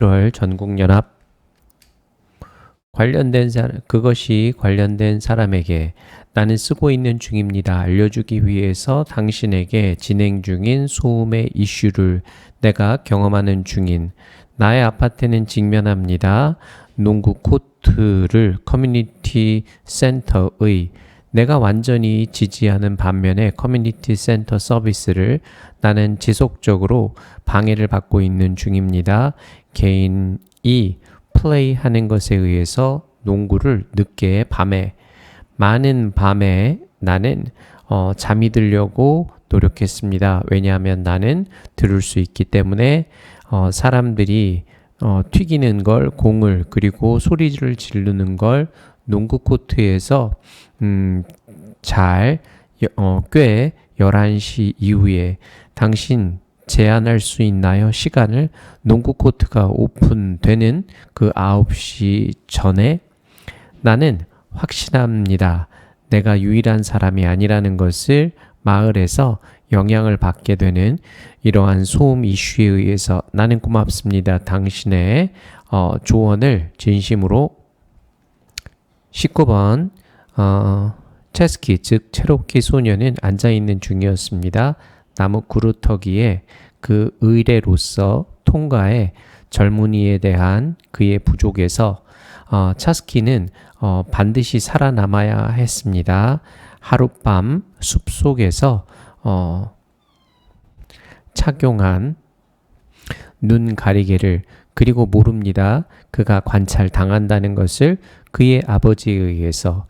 1월 전국연합 그것이 관련된 사람에게 나는 쓰고 있는 중입니다. 알려주기 위해서 당신에게 진행 중인 소음의 이슈를 내가 경험하는 중인 나의 아파트는 직면합니다. 농구 코트를 커뮤니티 센터의 내가 완전히 지지하는 반면에 커뮤니티 센터 서비스를 나는 지속적으로 방해를 받고 있는 중입니다. 개인이 플레이하는 것에 의해서 농구를 늦게 많은 밤에 나는 잠이 들려고 노력했습니다. 왜냐하면 나는 들을 수 있기 때문에 사람들이 튀기는 걸, 공을 그리고 소리를 지르는 걸 농구 코트에서 꽤 11시 이후에 당신 제한할 수 있나요? 시간을 농구 코트가 오픈되는 그 9시 전에 나는 확신합니다. 내가 유일한 사람이 아니라는 것을 마을에서 영향을 받게 되는 이러한 소음 이슈에 의해서 나는 고맙습니다. 당신의 조언을 진심으로 19번 체스키 즉 체로키 소녀는 앉아있는 중이었습니다. 나무 그루터기에 그 의뢰로서 통과해 젊은이에 대한 그의 부족에서 차스키는 반드시 살아남아야 했습니다. 하룻밤 숲속에서 착용한 눈 가리개를 그리고 모릅니다. 그가 관찰당한다는 것을 그의 아버지에 의해서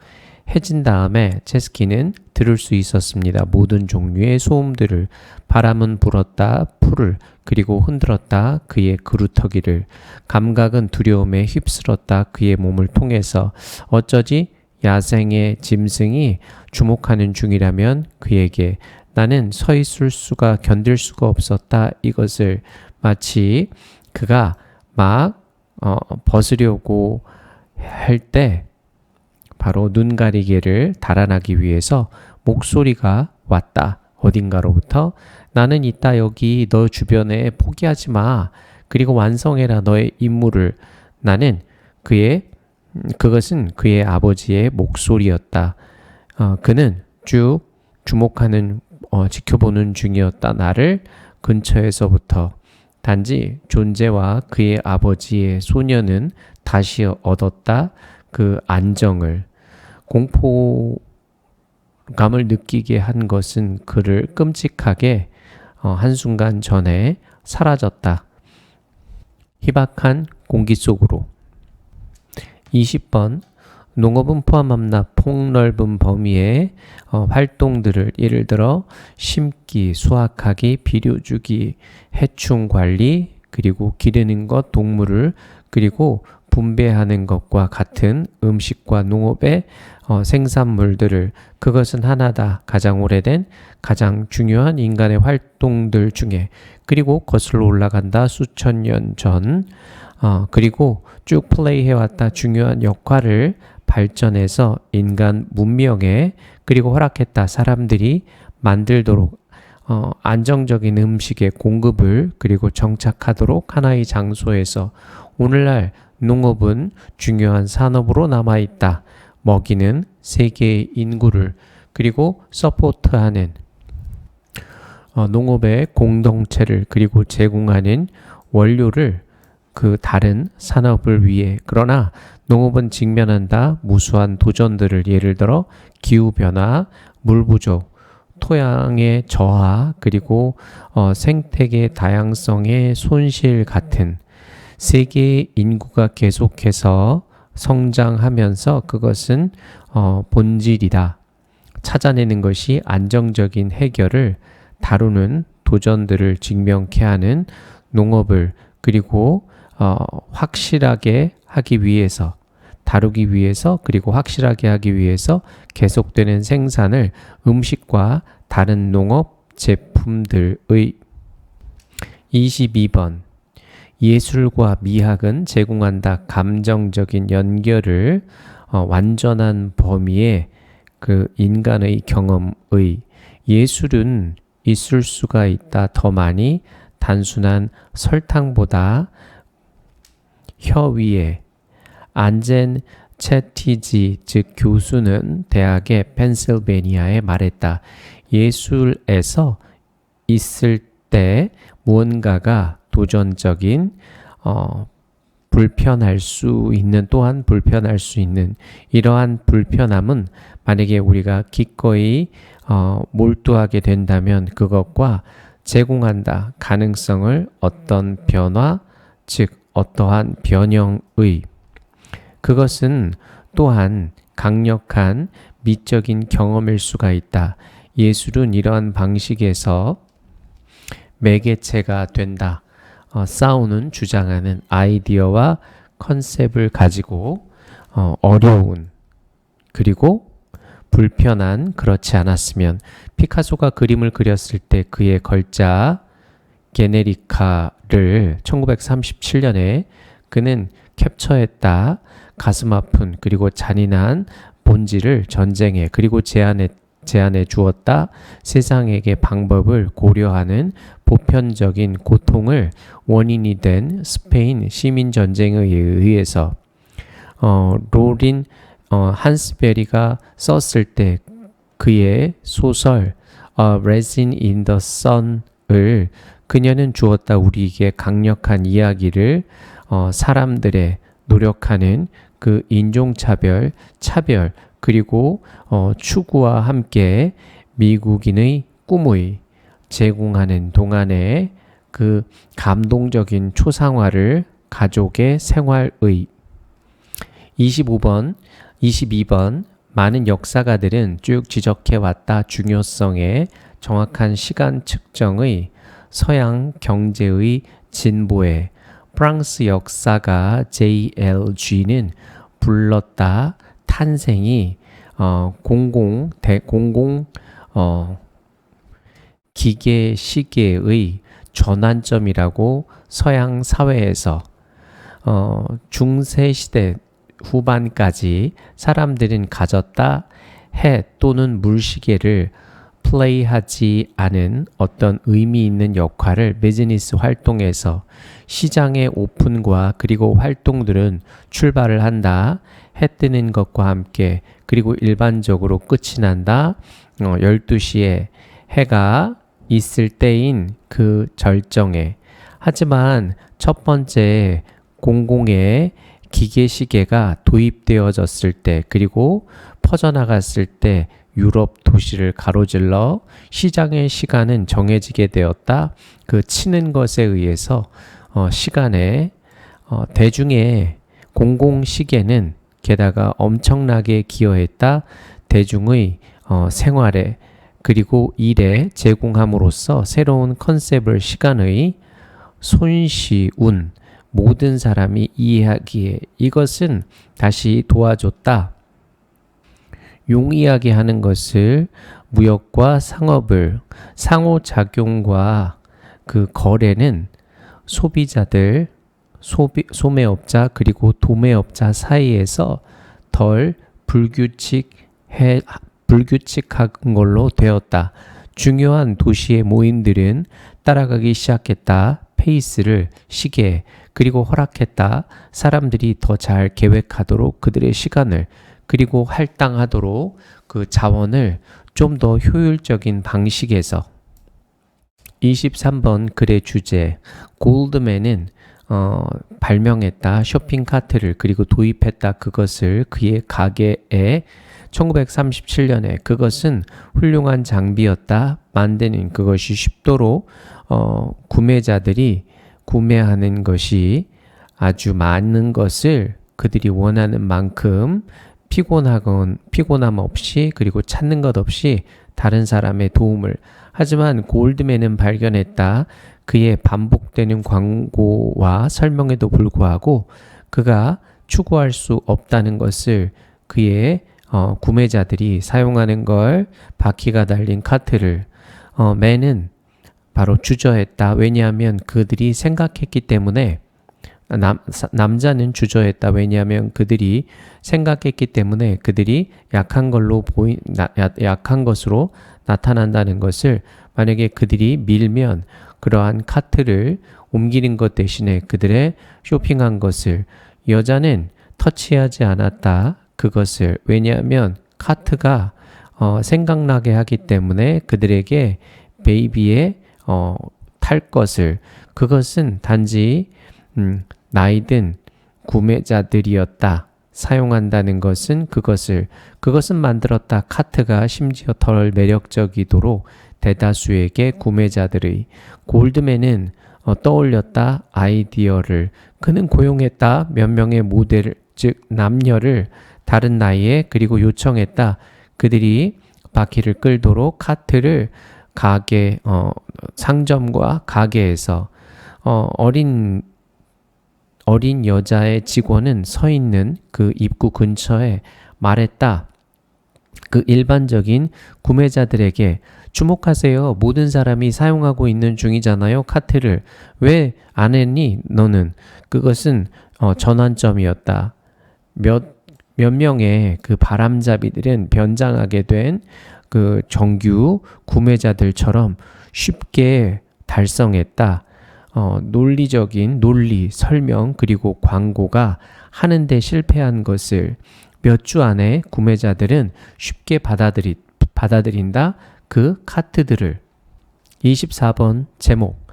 해진 다음에 체스키는 들을 수 있었습니다. 모든 종류의 소음들을 바람은 불었다 풀을 그리고 흔들었다 그의 그루터기를 감각은 두려움에 휩쓸었다 그의 몸을 통해서 어쩌지 야생의 짐승이 주목하는 중이라면 그에게 나는 서 있을 수가 견딜 수가 없었다. 이것을 마치 그가 막 벗으려고 할 때 바로 눈 가리개를 달아나기 위해서 목소리가 왔다. 어딘가로부터 나는 있다 여기 너 주변에 포기하지 마. 그리고 완성해라 너의 임무를. 나는 그것은 그의 아버지의 목소리였다. 그는 쭉 주목하는 지켜보는 중이었다. 나를 근처에서부터 단지 존재와 그의 아버지의 소녀는 다시 얻었다. 그 안정을 공포감을 느끼게 한 것은 그를 끔찍하게 한순간 전에 사라졌다. 희박한 공기 속으로 20번 농업은 포함함나 폭넓은 범위의 활동들을 예를 들어 심기, 수확하기, 비료 주기, 해충 관리, 그리고 기르는 것, 동물을 그리고 분배하는 것과 같은 음식과 농업의 생산물들을 그것은 하나다. 가장 오래된 가장 중요한 인간의 활동들 중에 그리고 거슬러 올라간다. 수천 년 전 그리고 쭉 플레이해왔다. 중요한 역할을 발전해서 인간 문명에 그리고 허락했다. 사람들이 만들도록 안정적인 음식의 공급을 그리고 정착하도록 하나의 장소에서 오늘날 농업은 중요한 산업으로 남아있다. 먹이는 세계의 인구를 그리고 서포트하는 농업의 공동체를 그리고 제공하는 원료를 그 다른 산업을 위해 그러나 농업은 직면한다. 무수한 도전들을 예를 들어 기후변화, 물 부족, 토양의 저하 그리고 생태계 다양성의 손실 같은 세계의 인구가 계속해서 성장하면서 그것은 본질이다. 찾아내는 것이 안정적인 해결을 다루는 도전들을 직면케 하는 농업을 그리고 확실하게 하기 위해서 다루기 위해서 그리고 확실하게 하기 위해서 계속되는 생산을 음식과 다른 농업 제품들의 22번 예술과 미학은 제공한다. 감정적인 연결을 완전한 범위의 그 인간의 경험의 예술은 있을 수가 있다. 더 많이 단순한 설탕보다 혀 위에 앉은 채티지 즉 교수는 대학의 펜실베니아에 말했다. 예술에서 있을 때 무언가가 도전적인 불편할 수 있는 또한 불편할 수 있는 이러한 불편함은 만약에 우리가 기꺼이 몰두하게 된다면 그것과 제공한다 가능성을 어떤 변화 즉 어떠한 변형의 그것은 또한 강력한 미적인 경험일 수가 있다. 예술은 이러한 방식에서 매개체가 된다. 사운은 주장하는 아이디어와 컨셉을 가지고 어려운 그리고 불편한 그렇지 않았으면 피카소가 그림을 그렸을 때 그의 걸작 게네리카를 1937년에 그는 캡처했다. 가슴 아픈 그리고 잔인한 본질을 전쟁에 그리고 제안해 주었다. 세상에게 방법을 고려하는 보편적인 고통을 원인이 된 스페인 시민전쟁에 의해서 로린 한스베리가 썼을 때 그의 소설 Resin in the Sun을 그녀는 주었다. 우리에게 강력한 이야기를 사람들의 노력하는 그 인종차별, 차별 그리고 추구와 함께 미국인의 꿈의 제공하는 동안에 그 감동적인 초상화를 가족의 생활의 22번 많은 역사가들은 쭉 지적해왔다. 중요성의 정확한 시간 측정의 서양 경제의 진보에 프랑스 역사가 JLG는 불렀다. 탄생이 공공 기계 시계의 전환점이라고 서양 사회에서 중세 시대 후반까지 사람들은 가졌다. 해 또는 물시계를 플레이하지 않은 어떤 의미 있는 역할을 비즈니스 활동에서 시장의 오픈과 그리고 활동들은 출발을 한다. 해 뜨는 것과 함께 그리고 일반적으로 끝이 난다. 12시에 해가 있을 때인 그 절정에 하지만 첫 번째 공공의 기계시계가 도입되어졌을 때 그리고 퍼져나갔을 때 유럽 도시를 가로질러 시장의 시간은 정해지게 되었다. 그 치는 것에 의해서 시간에 대중의 공공시계는 게다가 엄청나게 기여했다. 대중의 생활에 그리고 일에 제공함으로써 새로운 컨셉을 시간의 손쉬운 모든 사람이 이해하기에 이것은 다시 도와줬다. 용이하게 하는 것을 무역과 상업을 상호작용과 그 거래는 소비자들, 소매업자 그리고 도매업자 사이에서 덜 불규칙한 걸로 되었다. 중요한 도시의 모임들은 따라가기 시작했다. 페이스를 시계 그리고 허락했다. 사람들이 더 잘 계획하도록 그들의 시간을 그리고 할당하도록 그 자원을 좀 더 효율적인 방식에서 23번 글의 주제 골드맨은 발명했다. 쇼핑카트를 그리고 도입했다. 그것을 그의 가게에 1937년에 그것은 훌륭한 장비였다. 만드는 그것이 쉽도록 구매자들이 구매하는 것이 아주 많은 것을 그들이 원하는 만큼 피곤함 없이 그리고 찾는 것 없이 다른 사람의 도움을 하지만 골드맨은 발견했다. 그의 반복되는 광고와 설명에도 불구하고 그가 추구할 수 없다는 것을 그의 구매자들이 사용하는 걸 바퀴가 달린 카트를 맨은 바로 주저했다. 왜냐하면 그들이 생각했기 때문에 남자는 주저했다. 왜냐하면 그들이 생각했기 때문에 그들이 약한 것으로 나타난다는 것을 만약에 그들이 밀면 그러한 카트를 옮기는 것 대신에 그들의 쇼핑한 것을 여자는 터치하지 않았다. 그것을 왜냐하면 카트가 생각나게 하기 때문에 그들에게 베이비의 탈 것을 그것은 단지 나이든 구매자들이었다. 사용한다는 것은 그것은 만들었다. 카트가 심지어 덜 매력적이도록 대다수에게 구매자들의 골드맨은 떠올렸다. 아이디어를 그는 고용했다. 몇 명의 모델 즉 남녀를 다른 나이에 그리고 요청했다. 그들이 바퀴를 끌도록 카트를 가게 상점과 가게에서 어린 여자의 직원은 서 있는 그 입구 근처에 말했다. 그 일반적인 구매자들에게 주목하세요. 모든 사람이 사용하고 있는 중이잖아요. 카트를. 왜 안 했니? 너는. 그것은 전환점이었다. 몇 명의 그 바람잡이들은 변장하게 된 그 정규 구매자들처럼 쉽게 달성했다. 논리적인 논리, 설명, 그리고 광고가 하는데 실패한 것을 몇 주 안에 구매자들은 쉽게 받아들인다. 그 카트들을. 24번 제목.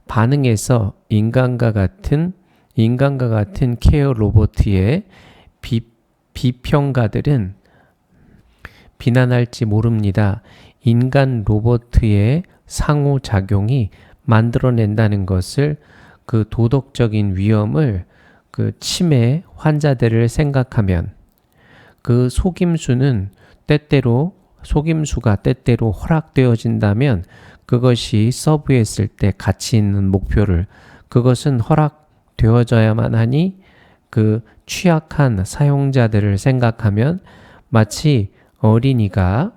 반응에서 인간과 같은 케어 로봇의 비평가들은 비난할지 모릅니다. 인간 로봇의 상호작용이 만들어낸다는 것을 그 도덕적인 위험을 그 치매 환자들을 생각하면 그 속임수가 때때로 허락되어진다면 그것이 서브했을 때 가치 있는 목표를 그것은 허락되어져야만 하니 그 취약한 사용자들을 생각하면 마치 어린이가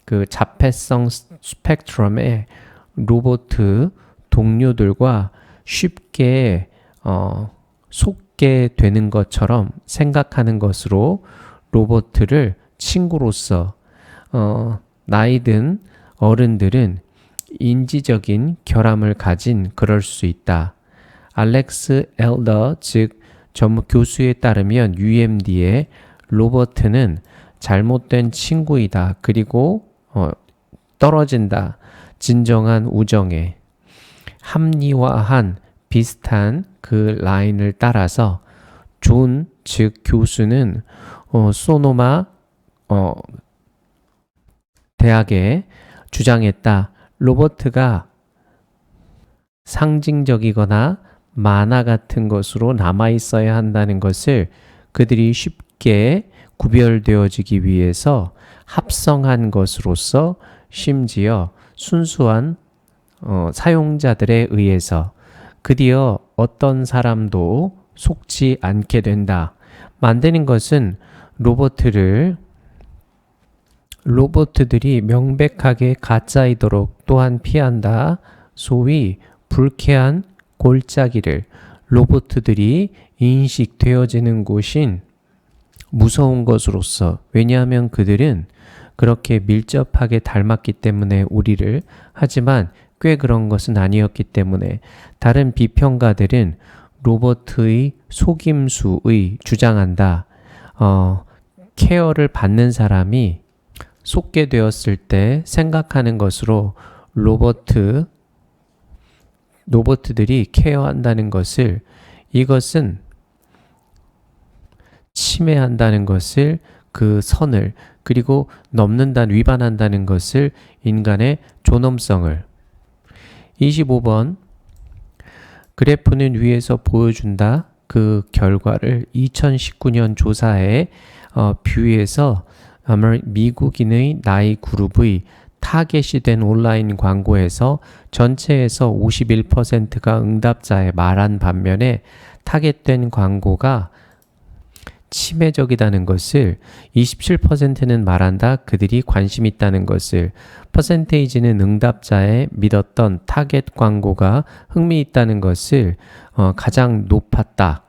그 자폐성 스펙트럼의 로봇 동료들과 쉽게 속게 되는 것처럼 생각하는 것으로 로봇을 친구로서 나이든 어른들은 인지적인 결함을 가진 그럴 수 있다. 알렉스 엘더 즉 전문 교수에 따르면 UMD의 로봇은 잘못된 친구이다. 그리고 떨어진다. 진정한 우정에 합리화한 비슷한 그 라인을 따라서 존 즉 교수는 소노마 대학에 주장했다. 로봇가 상징적이거나 만화 같은 것으로 남아있어야 한다는 것을 그들이 쉽게 구별되어지기 위해서 합성한 것으로서 심지어 순수한 사용자들에 의해서 드디어 어떤 사람도 속지 않게 된다. 만드는 것은 로봇들이 명백하게 가짜이도록 또한 피한다. 소위 불쾌한 골짜기를 로봇들이 인식되어지는 곳인 무서운 것으로서 왜냐하면 그들은 그렇게 밀접하게 닮았기 때문에 우리를 하지만 꽤 그런 것은 아니었기 때문에 다른 비평가들은 로봇의 속임수의 주장한다. 케어를 받는 사람이 속게 되었을 때 생각하는 것으로 로봇들이 케어한다는 것을 이것은 침해한다는 것을 그 선을 그리고 위반한다는 것을 인간의 존엄성을 25번 그래프는 위에서 보여준다. 그 결과를 2019년 조사에 뷰에서 미국인의 나이 그룹의 타겟이 된 온라인 광고에서 전체에서 51%가 응답자에 말한 반면에 타겟된 광고가 침해적이다는 것을 27%는 말한다. 그들이 관심 있다는 것을 퍼센테이지는 응답자의 믿었던 타겟 광고가 흥미있다는 것을 가장 높았다.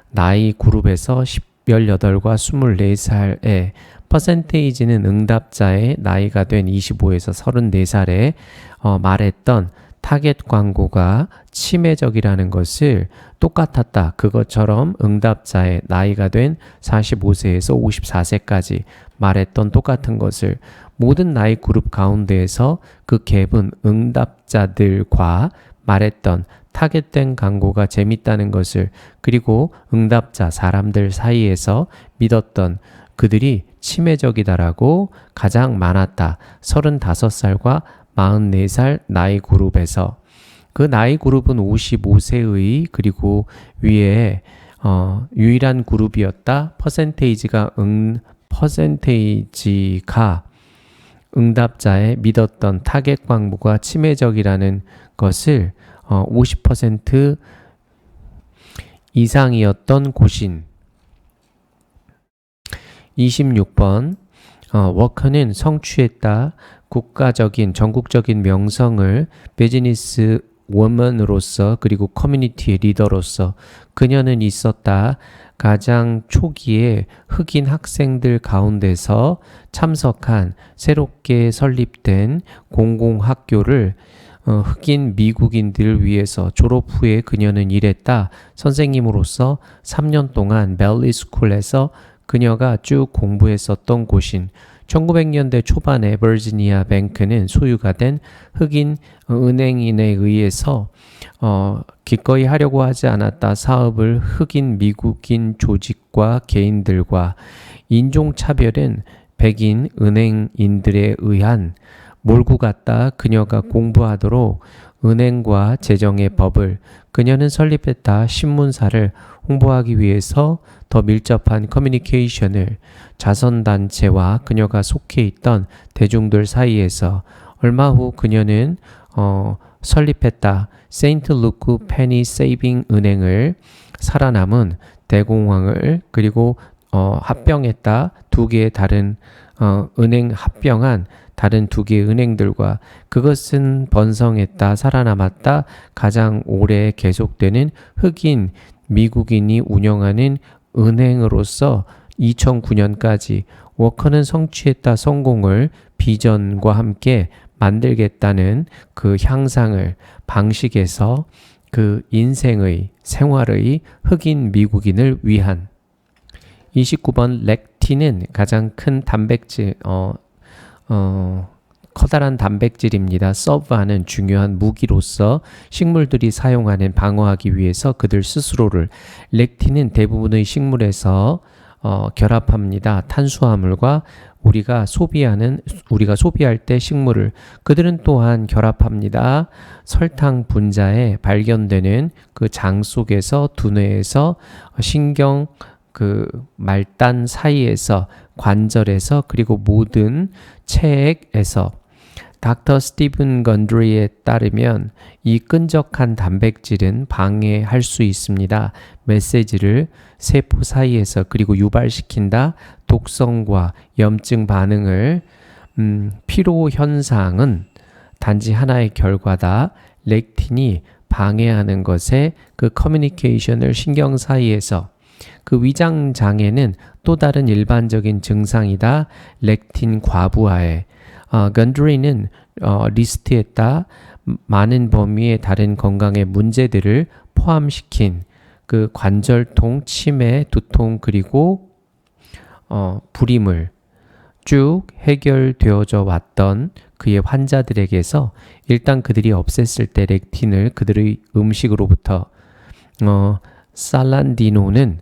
나이 그룹에서 18과 24살에 퍼센테이지는 응답자의 나이가 된 25에서 34살에 말했던 타겟 광고가 치매적이라는 것을 똑같았다. 그것처럼 응답자의 나이가 된 45세에서 54세까지 말했던 똑같은 것을 모든 나이 그룹 가운데에서 그 갭은 응답자들과 말했던 타겟된 광고가 재밌다는 것을 그리고 응답자 사람들 사이에서 믿었던 그들이 치매적이다라고 가장 많았다. 35살과 44살 나이 그룹에서 그 나이 그룹은 55세의 그리고 위에 유일한 그룹이었다. 퍼센테이지가 응답자의 믿었던 타겟 광고가 치매적이라는 것을 50% 이상이었던 곳인 26번 워커는 성취했다. 국가적인 전국적인 명성을 비즈니스 워먼으로서 그리고 커뮤니티의 리더로서 그녀는 있었다. 가장 초기에 흑인 학생들 가운데서 참석한 새롭게 설립된 공공학교를 흑인 미국인들을 위해서 졸업 후에 그녀는 일했다. 선생님으로서 3년 동안 벨리 스쿨에서 그녀가 쭉 공부했었던 곳인 1900년대 초반에 버지니아 뱅크는 소유가 된 흑인 은행인에 의해서 기꺼이 하려고 하지 않았다. 사업을 흑인 미국인 조직과 개인들과 인종차별은 백인 은행인들에 의한 몰고 갔다. 그녀가 공부하도록 은행과 재정의 법을 그녀는 설립했다. 신문사를 홍보하기 위해서 더 밀접한 커뮤니케이션을 자선단체와 그녀가 속해 있던 대중들 사이에서 얼마 후 그녀는 설립했다. 세인트 루크 페니 세이빙 은행을 살아남은 대공황을 그리고 합병했다. 두 개의 다른 은행 합병한 다른 두 개의 은행들과 그것은 번성했다. 살아남았다. 가장 오래 계속되는 흑인 미국인이 운영하는 은행으로서 2009년까지 워커는 성취했다. 성공을 비전과 함께 만들겠다는 그 향상을 방식에서 그 인생의 생활의 흑인 미국인을 위한 29번 렉틴은 가장 큰 단백질 커다란 단백질입니다. 서브하는 중요한 무기로서 식물들이 사용하는 방어하기 위해서 그들 스스로를 렉틴은 대부분의 식물에서 결합합니다. 탄수화물과 우리가 소비할 때 식물을 그들은 또한 결합합니다. 설탕 분자에 발견되는 그 장 속에서 두뇌에서 신경 그 말단 사이에서 관절에서 그리고 모든 체액에서 닥터 스티븐 건드리에 따르면 이 끈적한 단백질은 방해할 수 있습니다. 메시지를 세포 사이에서 그리고 유발시킨다. 독성과 염증 반응을 피로 현상은 단지 하나의 결과다. 렉틴이 방해하는 것에 그 커뮤니케이션을 신경 사이에서 그 위장 장애는 또 다른 일반적인 증상이다. 렉틴 과부하에 건드리는 리스트했다. 많은 범위의 다른 건강의 문제들을 포함시킨 그 관절통, 치매, 두통 그리고 불임을 쭉 해결되어져 왔던 그의 환자들에게서 일단 그들이 없앴을 때 렉틴을 그들의 음식으로부터 살란디노는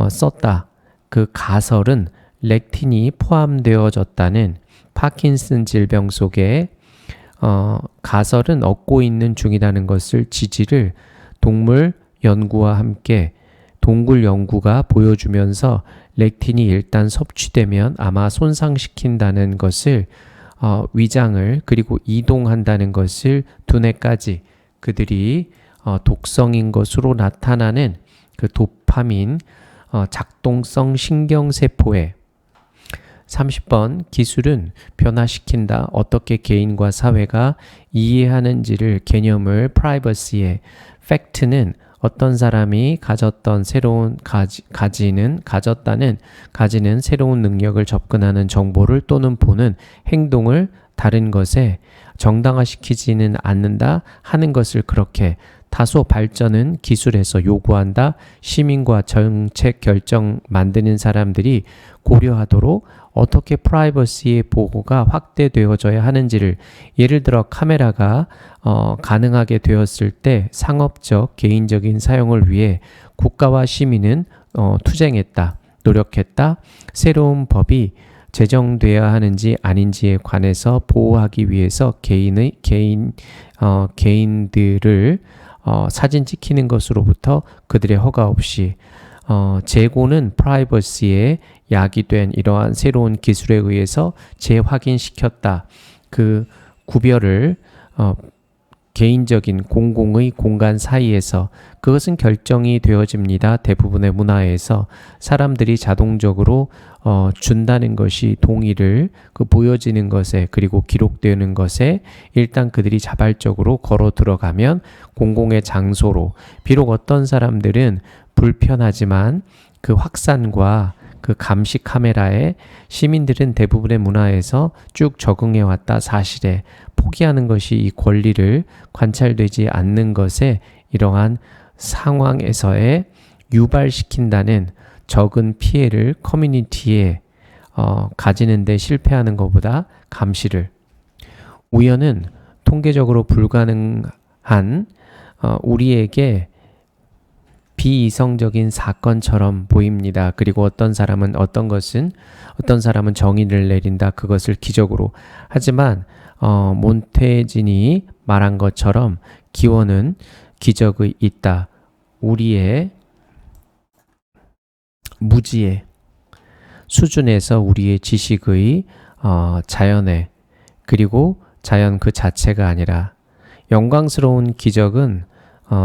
썼다. 그 가설은 렉틴이 포함되어졌다는 파킨슨 질병 속에 가설은 얻고 있는 중이라는 것을 지지를 동물 연구와 함께 동굴 연구가 보여주면서 렉틴이 일단 섭취되면 아마 손상시킨다는 것을 위장을 그리고 이동한다는 것을 두뇌까지 그들이 독성인 것으로 나타나는 그 도파민 작동성 신경세포에 30번 기술은 변화시킨다. 어떻게 개인과 사회가 이해하는지를 개념을 프라이버시에 팩트는 어떤 사람이 가지는 새로운 능력을 접근하는 정보를 또는 보는 행동을 다른 것에 정당화시키지는 않는다 하는 것을 그렇게 다소 발전은 기술에서 요구한다. 시민과 정책 결정 만드는 사람들이 고려하도록 어떻게 프라이버시의 보호가 확대되어져야 하는지를 예를 들어 카메라가 가능하게 되었을 때 상업적 개인적인 사용을 위해 국가와 시민은 투쟁했다. 노력했다. 새로운 법이 제정돼야 하는지 아닌지에 관해서 보호하기 위해서 개인들을 사진 찍히는 것으로부터 그들의 허가 없이 재고는 프라이버시에 야기된 이러한 새로운 기술에 의해서 재확인시켰다. 그 구별을 개인적인 공공의 공간 사이에서 그것은 결정이 되어집니다. 대부분의 문화에서 사람들이 자동적으로 준다는 것이 동의를 보여지는 것에 그리고 기록되는 것에 일단 그들이 자발적으로 걸어 들어가면 공공의 장소로 비록 어떤 사람들은 불편하지만 그 확산과 그 감시 카메라에 시민들은 대부분의 문화에서 쭉 적응해 왔다 사실에 포기하는 것이 이 권리를 관찰되지 않는 것에 이러한 상황에서의 유발시킨다는 적은 피해를 커뮤니티에 가지는 데 실패하는 것보다 감시를 우연은 통계적으로 불가능한 우리에게 비이성적인 사건처럼 보입니다. 그리고 어떤 사람은 정의를 내린다. 그것을 기적으로. 하지만 몬테진이 말한 것처럼 기원은 기적의 있다. 우리의 무지의 수준에서 우리의 지식의 자연의 그리고 자연 그 자체가 아니라 영광스러운 기적은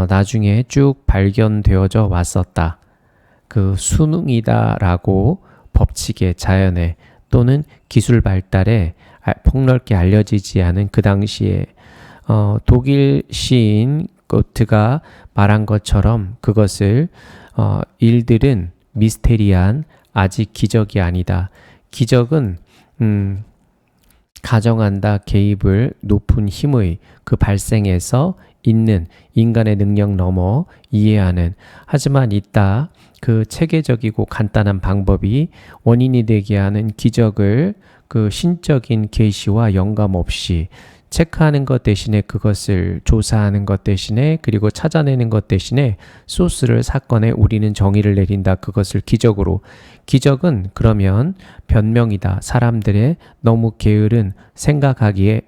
나중에 쭉 발견되어져 왔었다. 그 수능이다라고 법칙의 자연의 또는 기술 발달에 폭넓게 알려지지 않은 그 당시에 독일 시인 고트가 말한 것처럼 그것을 일들은 미스테리한 아직 기적이 아니다. 기적은 가정한다 개입을 높은 힘의 그 발생에서 있는 인간의 능력 넘어 이해하는 하지만 있다 그 체계적이고 간단한 방법이 원인이 되게 하는 기적을 그 신적인 계시와 영감 없이 체크하는 것 대신에 그것을 조사하는 것 대신에 그리고 찾아내는 것 대신에 소스를 사건에 우리는 정의를 내린다. 그것을 기적으로. 기적은 그러면 변명이다. 사람들의 너무 게으른 생각하기에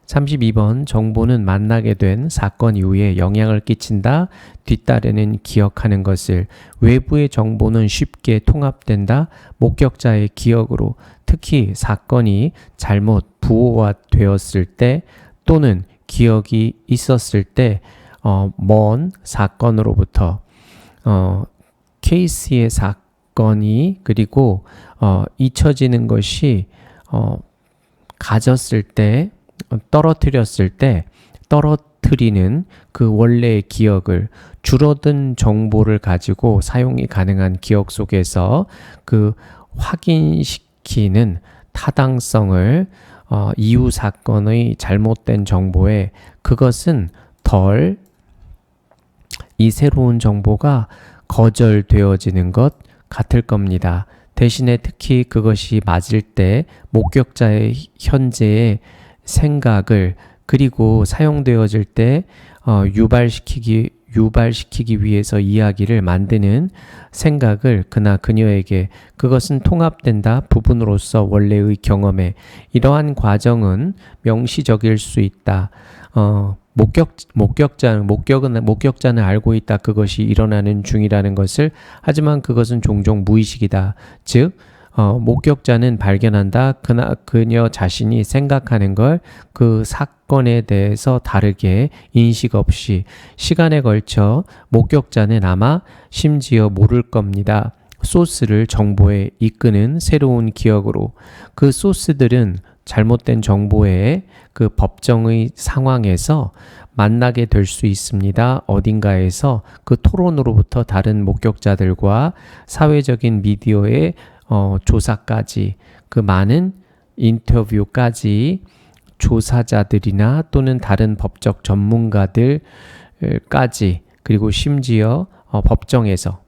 32번 정보는 만나게 된 사건 이후에 영향을 끼친다. 뒤따르는 기억하는 것을 외부의 정보는 쉽게 통합된다. 목격자의 기억으로 특히 사건이 잘못 부호화되었을 때 또는 기억이 있었을 때 먼 사건으로부터 케이스의 사건이 그리고 잊혀지는 것이 가졌을 때 떨어뜨렸을 때 떨어뜨리는 그 원래의 기억을 줄어든 정보를 가지고 사용이 가능한 기억 속에서 그 확인시키는 타당성을 이후 사건의 잘못된 정보에 그것은 덜 이 새로운 정보가 거절되어지는 것 같을 겁니다. 대신에 특히 그것이 맞을 때 목격자의 현재의 생각을 그리고 사용되어질 때 유발시키기 위해서 이야기를 만드는 생각을 그나 그녀에게 그것은 통합된다 부분으로서 원래의 경험에 이러한 과정은 명시적일 수 있다. 목격자는 알고 있다. 그것이 일어나는 중이라는 것을 하지만 그것은 종종 무의식이다. 즉 목격자는 발견한다. 그녀 자신이 생각하는 걸 그 사건에 대해서 다르게 인식 없이 시간에 걸쳐 목격자는 아마 심지어 모를 겁니다. 소스를 정보에 이끄는 새로운 기억으로 그 소스들은 잘못된 정보의 그 법정의 상황에서 만나게 될 수 있습니다. 어딘가에서 그 토론으로부터 다른 목격자들과 사회적인 미디어의 조사까지 그 많은 인터뷰까지 조사자들이나 또는 다른 법적 전문가들까지 그리고 심지어 법정에서